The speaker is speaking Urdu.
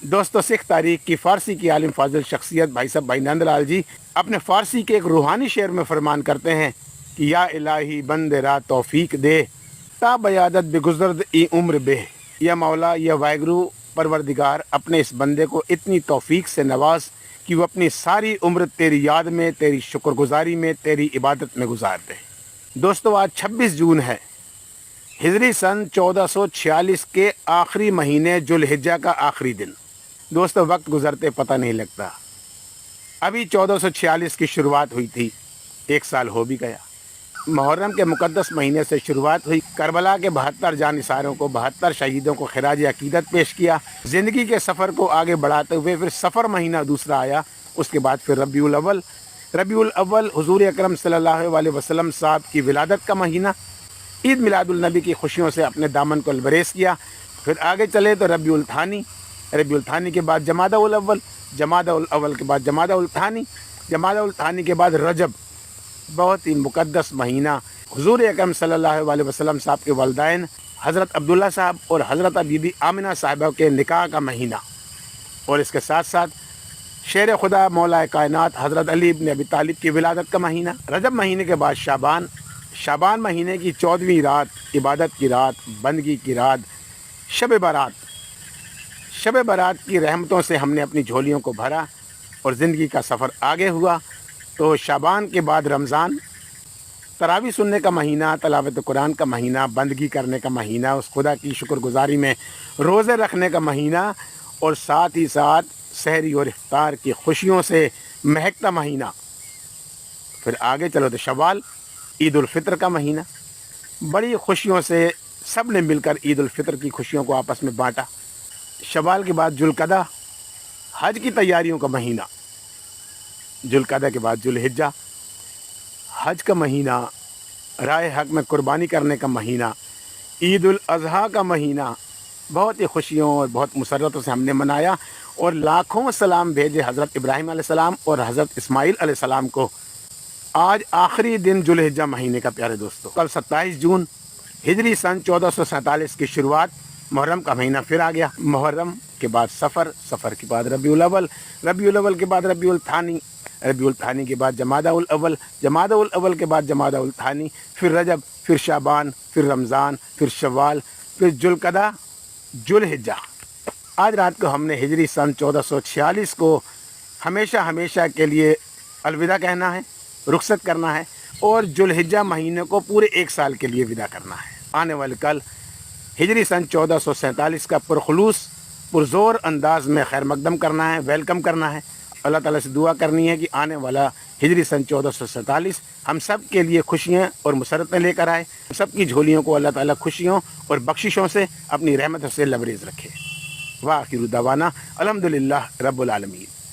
دوستوں، سکھ تاریخ کی فارسی کی عالم فاضل شخصیت بھائی صاحب بھائی نند لال جی اپنے فارسی کے ایک روحانی شعر میں فرمان کرتے ہیں کہ یا الہی بند را توفیق دے تا بیادت بگزرد ای عمر بے. یا مولا، یا واحگرو پروردگار، اپنے اس بندے کو اتنی توفیق سے نواز کہ وہ اپنی ساری عمر تیری یاد میں، تیری شکر گزاری میں، تیری عبادت میں گزار دے. دوستو، آج 26 جون ہے، ہجری سن 1446 کے آخری مہینے ذوالحجہ کا آخری دن. دوستو، وقت گزرتے پتہ نہیں لگتا. ابھی 1446 کی شروعات ہوئی تھی، 1 سال ہو بھی گیا. محرم کے مقدس مہینے سے شروعات ہوئی. کربلا کے 72 جانثاروں کو، 72 شہیدوں کو خراج عقیدت پیش کیا. زندگی کے سفر کو آگے بڑھاتے ہوئے پھر سفر مہینہ دوسرا آیا. اس کے بعد پھر ربیع الاول حضور اکرم صلی اللہ علیہ وسلم صاحب کی ولادت کا مہینہ. عید میلاد النبی کی خوشیوں سے اپنے دامن کو البریز کیا. پھر آگے چلے تو ربیع الثانی کے بعد جمادی الاول کے بعد جمادی الثانی کے بعد رجب. بہت ہی مقدس مہینہ، حضور اکرم صلی اللہ علیہ وسلم صاحب کے والدین حضرت عبداللہ صاحب اور حضرت بی بی آمنہ صاحبہ کے نکاح کا مہینہ. اور اس کے ساتھ ساتھ شیر خدا مولا کائنات حضرت علی بن ابی طالب کی ولادت کا مہینہ. رجب مہینے کے بعد شعبان مہینے کی 14ویں رات، عبادت کی رات، بندگی کی رات، شب برات کی رحمتوں سے ہم نے اپنی جھولیوں کو بھرا اور زندگی کا سفر آگے ہوا. تو شعبان کے بعد رمضان، تراویح سننے کا مہینہ، تلاوت قرآن کا مہینہ، بندگی کرنے کا مہینہ، اس خدا کی شکر گزاری میں روزے رکھنے کا مہینہ، اور ساتھ ہی ساتھ سحری اور افطار کی خوشیوں سے مہکتا مہینہ. پھر آگے چلو تو شوال، عید الفطر کا مہینہ. بڑی خوشیوں سے سب نے مل کر عید الفطر کی خوشیوں کو آپس میں بانٹا. شوال کے بعد ذوالقعدہ، حج کی تیاریوں کا مہینہ. ذوالقعدہ کے بعد ذوالحجہ، حج کا مہینہ، راہ حق میں قربانی کرنے کا مہینہ. عید الاضحیٰ کا مہینہ بہت ہی خوشیوں اور بہت مسرتوں سے ہم نے منایا، اور لاکھوں سلام بھیجے حضرت ابراہیم علیہ السلام اور حضرت اسماعیل علیہ السلام کو. آج آخری دن ذوالحجہ مہینے کا پیارے دوستو. کل 27 جون ہجری سن 1447 کی شروعات، محرم کا مہینہ پھر آ گیا. محرم کے بعد سفر کے بعد ربیع الاول کے بعد ربیع الثانی کے بعد جمادی الاول کے بعد جمادی الثانی، پھر رجب، پھر شعبان، پھر رمضان، پھر شوال، پھر ذوالقعدہ، ذوالحجہ. آج رات کو ہم نے ہجری سن 1446 کو ہمیشہ کے لیے الوداع کہنا ہے، رخصت کرنا ہے، اور ذوالحجہ مہینے کو پورے 1 سال کے لیے وداع کرنا ہے. آنے والے کل ہجری سن 1447 کا پرخلوص پرزور انداز میں خیر مقدم کرنا ہے، ویلکم کرنا ہے. اللہ تعالیٰ سے دعا کرنی ہے کہ آنے والا ہجری سن 1447 ہم سب کے لیے خوشیاں اور مسرتیں لے کر آئے. سب کی جھولیوں کو اللہ تعالیٰ خوشیوں اور بخششوں سے، اپنی رحمت سے لبریز رکھے. وآخر دعوانا الحمدللہ رب العالمین.